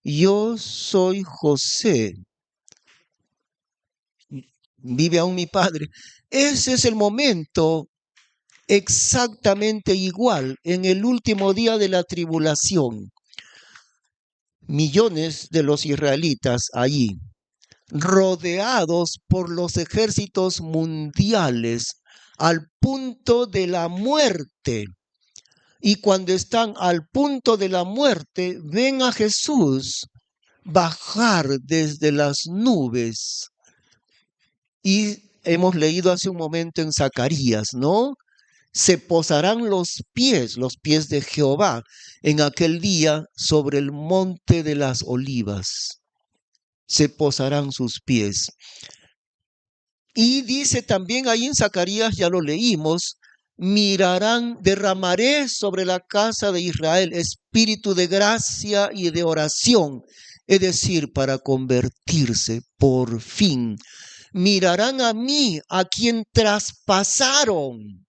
yo soy José, ¿vive aún mi padre? Ese es el momento exactamente igual en el último día de la tribulación. Millones de los israelitas allí, rodeados por los ejércitos mundiales, al punto de la muerte. Y cuando están al punto de la muerte, ven a Jesús bajar desde las nubes. Y hemos leído hace un momento en Zacarías, ¿no? Se posarán los pies de Jehová en aquel día sobre el monte de las olivas. Se posarán sus pies. Y dice también ahí en Zacarías, ya lo leímos, mirarán, derramaré sobre la casa de Israel espíritu de gracia y de oración, es decir, para convertirse por fin. Mirarán a mí, a quien traspasaron.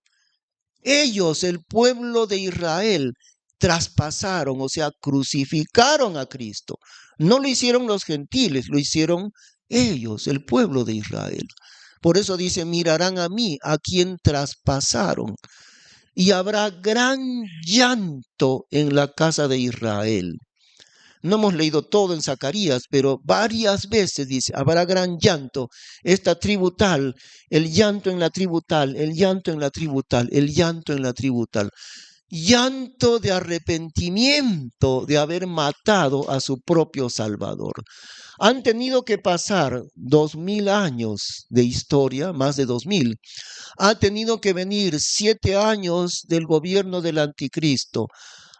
Ellos, el pueblo de Israel, traspasaron, o sea, crucificaron a Cristo. No lo hicieron los gentiles, lo hicieron ellos, el pueblo de Israel. Por eso dice, mirarán a mí, a quien traspasaron. Y habrá gran llanto en la casa de Israel. No hemos leído todo en Zacarías, pero varias veces dice, habrá gran llanto. Esta tribu tal, el llanto en la tribu tal, el llanto en la tribu tal, el llanto en la tribu tal. Llanto de arrepentimiento de haber matado a su propio Salvador. Han tenido que pasar 2000 años de historia, más de 2000. Ha tenido que venir 7 años del gobierno del anticristo.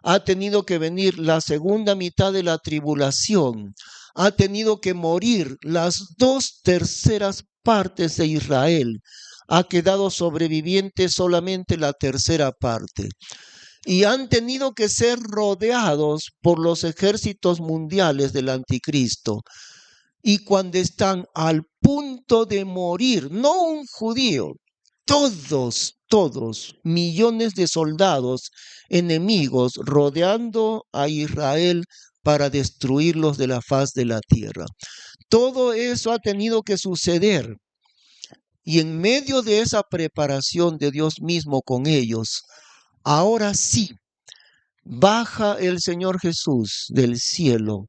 Ha tenido que venir la segunda mitad de la tribulación. Ha tenido que morir las 2/3 partes de Israel. Ha quedado sobreviviente solamente la 1/3 parte. Y han tenido que ser rodeados por los ejércitos mundiales del anticristo. Y cuando están al punto de morir, no un judío, todos, millones de soldados enemigos rodeando a Israel para destruirlos de la faz de la tierra. Todo eso ha tenido que suceder. Y en medio de esa preparación de Dios mismo con ellos, ahora sí, baja el Señor Jesús del cielo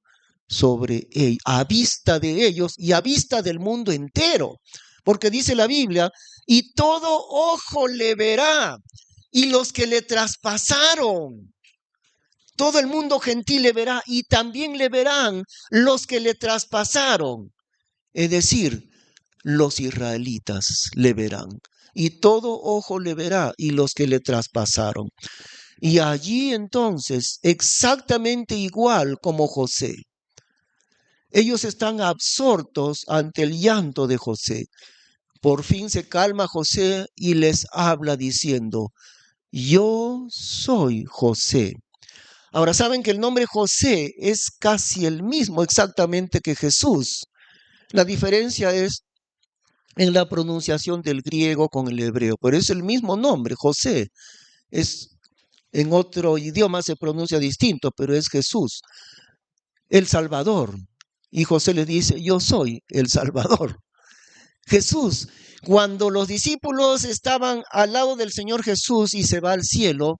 sobre ellos, a vista de ellos y a vista del mundo entero. Porque dice la Biblia, y todo ojo le verá, y los que le traspasaron, todo el mundo gentil le verá, y también le verán los que le traspasaron. Es decir, los israelitas le verán, y todo ojo le verá, y los que le traspasaron. Y allí entonces, exactamente igual como José, ellos están absortos ante el llanto de José. Por fin se calma José y les habla diciendo, yo soy José. Ahora saben que el nombre José es casi el mismo exactamente que Jesús. La diferencia es en la pronunciación del griego con el hebreo, pero es el mismo nombre, José. En otro idioma se pronuncia distinto, pero es Jesús, el Salvador. Y José le dice, yo soy el Salvador. Jesús, cuando los discípulos estaban al lado del Señor Jesús y se va al cielo,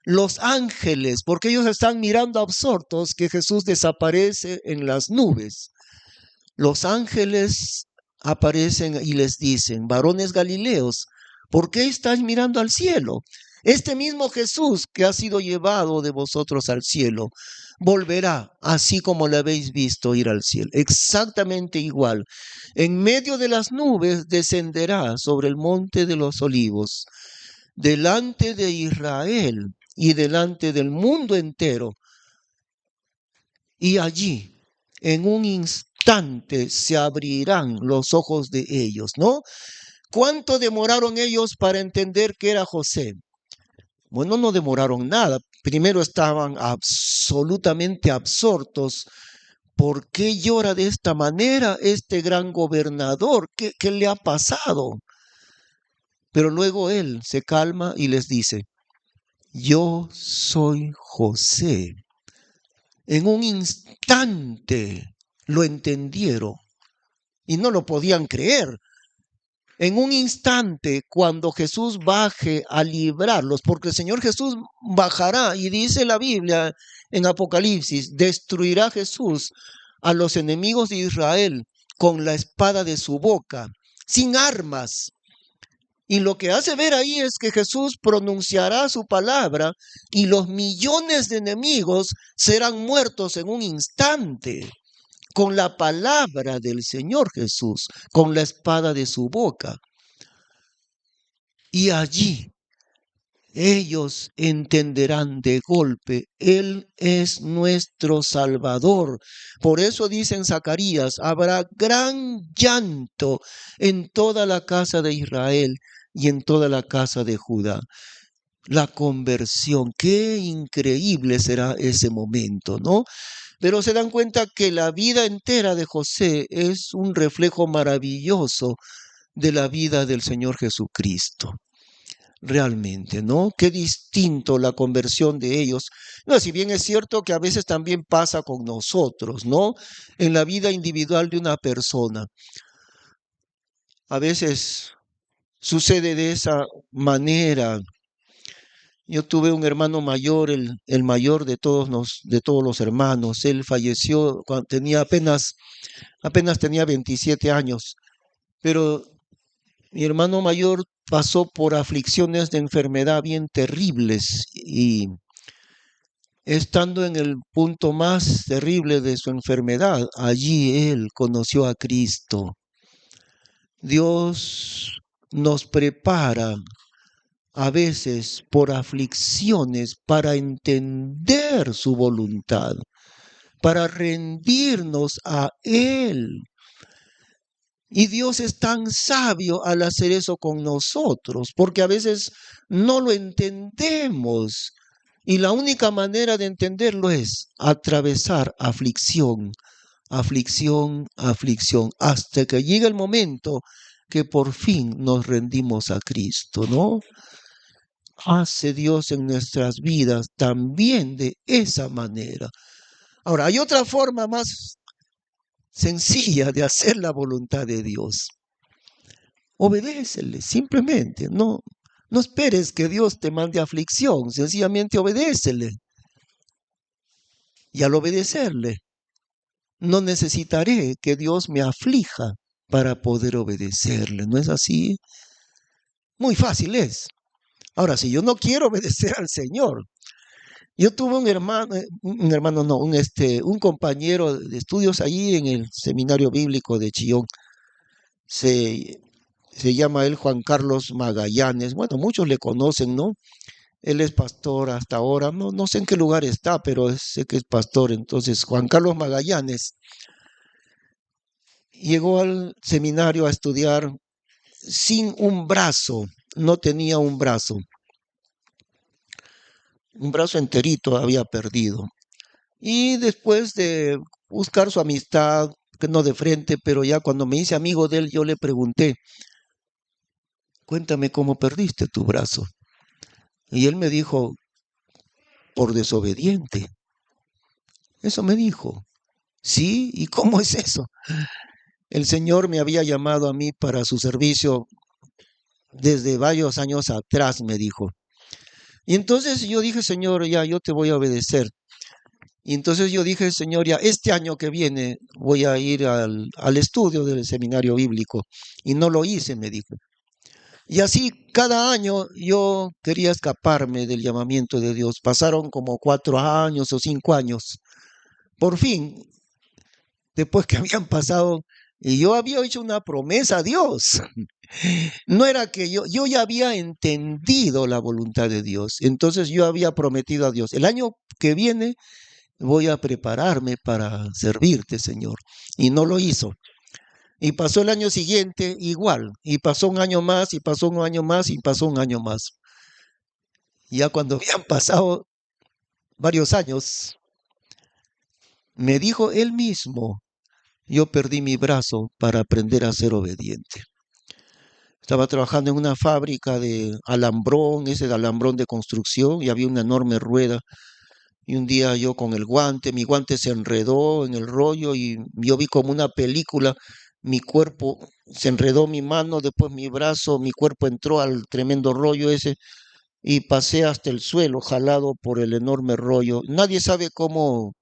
los ángeles, porque ellos están mirando absortos que Jesús desaparece en las nubes, los ángeles aparecen y les dicen, varones galileos, ¿por qué estáis mirando al cielo? Este mismo Jesús que ha sido llevado de vosotros al cielo, volverá así como le habéis visto ir al cielo, exactamente igual. En medio de las nubes descenderá sobre el monte de los olivos, delante de Israel y delante del mundo entero. Y allí, en un instante, se abrirán los ojos de ellos, ¿no? ¿Cuánto demoraron ellos para entender que era José? Bueno, no demoraron nada. Primero estaban absolutamente absortos. ¿Por qué llora de esta manera este gran gobernador? ¿Qué le ha pasado? Pero luego él se calma y les dice, yo soy José. En un instante lo entendieron y no lo podían creer. En un instante, cuando Jesús baje a librarlos, porque el Señor Jesús bajará, y dice la Biblia en Apocalipsis, destruirá Jesús a los enemigos de Israel con la espada de su boca, sin armas. Y lo que hace ver ahí es que Jesús pronunciará su palabra y los millones de enemigos serán muertos en un instante con la palabra del Señor Jesús, con la espada de su boca. Y allí ellos entenderán de golpe, Él es nuestro Salvador. Por eso dice en Zacarías, habrá gran llanto en toda la casa de Israel y en toda la casa de Judá. La conversión, qué increíble será ese momento, ¿no? Pero se dan cuenta que la vida entera de José es un reflejo maravilloso de la vida del Señor Jesucristo. Realmente, ¿no? Qué distinto la conversión de ellos. No, si bien es cierto que a veces también pasa con nosotros, ¿no? En la vida individual de una persona. A veces sucede de esa manera. Yo tuve un hermano mayor, el mayor de todos los hermanos. Él falleció cuando tenía apenas tenía 27 años. Pero mi hermano mayor pasó por aflicciones de enfermedad bien terribles y estando en el punto más terrible de su enfermedad, allí él conoció a Cristo. Dios nos prepara a veces por aflicciones para entender su voluntad, para rendirnos a Él. Y Dios es tan sabio al hacer eso con nosotros, porque a veces no lo entendemos. Y la única manera de entenderlo es atravesar aflicción, aflicción, aflicción, hasta que llegue el momento que por fin nos rendimos a Cristo, ¿no? Hace Dios en nuestras vidas también de esa manera. Ahora, hay otra forma más sencilla de hacer la voluntad de Dios. Obedécele, simplemente. No esperes que Dios te mande aflicción, sencillamente obedécele. Y al obedecerle, no necesitaré que Dios me aflija para poder obedecerle. ¿No es así? Muy fácil es. Ahora, si yo no quiero obedecer al Señor, yo tuve un hermano no, un compañero de estudios allí en el seminario bíblico de Chillón. Se, se llama él Juan Carlos Magallanes. Bueno, muchos le conocen, ¿no? Él es pastor hasta ahora. No sé en qué lugar está, pero sé que es pastor. Entonces, Juan Carlos Magallanes llegó al seminario a estudiar sin un brazo. No tenía un brazo enterito había perdido. Y después de buscar su amistad, que no de frente, pero ya cuando me hice amigo de él, yo le pregunté, cuéntame cómo perdiste tu brazo. Y él me dijo, por desobediente. Eso me dijo. ¿Sí? ¿Y cómo es eso? El Señor me había llamado a mí para su servicio desde varios años atrás, me dijo. Y entonces yo dije, Señor, ya yo te voy a obedecer. Y entonces yo dije, Señor, ya este año que viene voy a ir al estudio del seminario bíblico. Y no lo hice, me dijo. Y así cada año yo quería escaparme del llamamiento de Dios. Pasaron como 4 años o 5 años. Por fin, después que habían pasado, y yo había hecho una promesa a Dios. No era que yo ya había entendido la voluntad de Dios. Entonces yo había prometido a Dios, el año que viene voy a prepararme para servirte, Señor. Y no lo hizo. Y pasó el año siguiente igual. Y pasó un año más, y pasó un año más, y pasó un año más. Y ya cuando habían pasado varios años, me dijo él mismo, yo perdí mi brazo para aprender a ser obediente. Estaba trabajando en una fábrica de alambrón, ese de alambrón de construcción, y había una enorme rueda. Y un día yo con el guante, mi guante se enredó en el rollo y yo vi como una película, mi cuerpo se enredó, mi mano, después mi brazo, mi cuerpo entró al tremendo rollo ese y pasé hasta el suelo, jalado por el enorme rollo. Nadie sabe cómo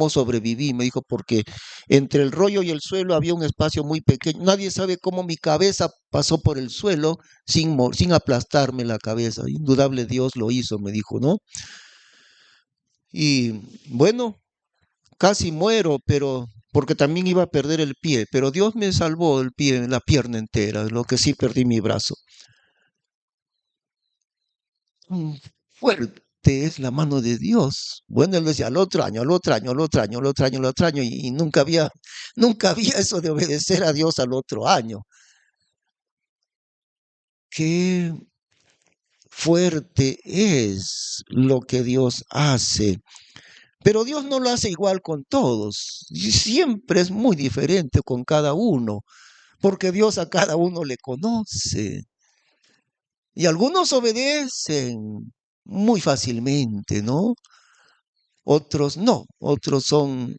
sobreviví, me dijo, porque entre el rollo y el suelo había un espacio muy pequeño. Nadie sabe cómo mi cabeza pasó por el suelo sin aplastarme la cabeza. Indudable Dios lo hizo, me dijo, ¿no? Y bueno, casi muero, pero porque también iba a perder el pie, pero Dios me salvó el pie, la pierna entera, lo que sí perdí mi brazo. Fuerte es la mano de Dios. Bueno, él decía al otro año, al otro año, al otro año, al otro año, al otro año, y nunca había eso de obedecer a Dios al otro año. qué fuerte es lo que Dios hace. Pero Dios no lo hace igual con todos. Y siempre es muy diferente con cada uno, porque Dios a cada uno le conoce. Y algunos obedecen muy fácilmente, ¿no? Otros no, otros son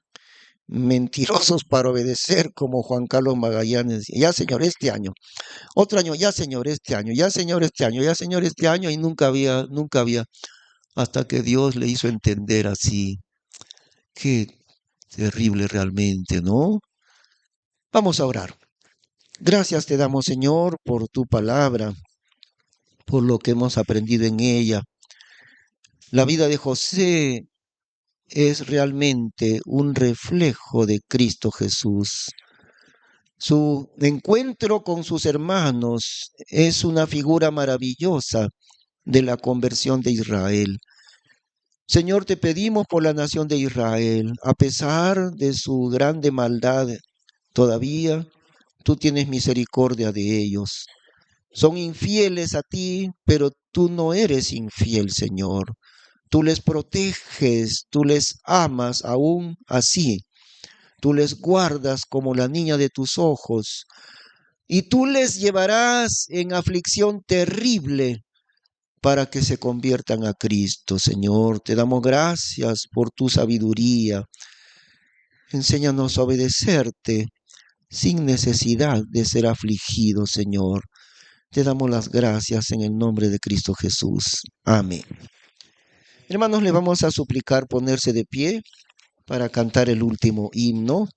mentirosos para obedecer, como Juan Carlos Magallanes. Ya, Señor, este año. Otro año, ya, Señor, este año. Ya, Señor, este año. Ya, Señor, este año. Y nunca había, hasta que Dios le hizo entender así. Qué terrible realmente, ¿no? Vamos a orar. Gracias te damos, Señor, por tu palabra, por lo que hemos aprendido en ella. La vida de José es realmente un reflejo de Cristo Jesús. Su encuentro con sus hermanos es una figura maravillosa de la conversión de Israel. Señor, te pedimos por la nación de Israel, a pesar de su grande maldad, todavía tú tienes misericordia de ellos. Son infieles a ti, pero tú no eres infiel, Señor. Tú les proteges, tú les amas aún así. Tú les guardas como la niña de tus ojos. Y tú les llevarás en aflicción terrible para que se conviertan a Cristo, Señor. Te damos gracias por tu sabiduría. Enséñanos a obedecerte sin necesidad de ser afligidos, Señor. Te damos las gracias en el nombre de Cristo Jesús. Amén. Hermanos, le vamos a suplicar ponerse de pie para cantar el último himno.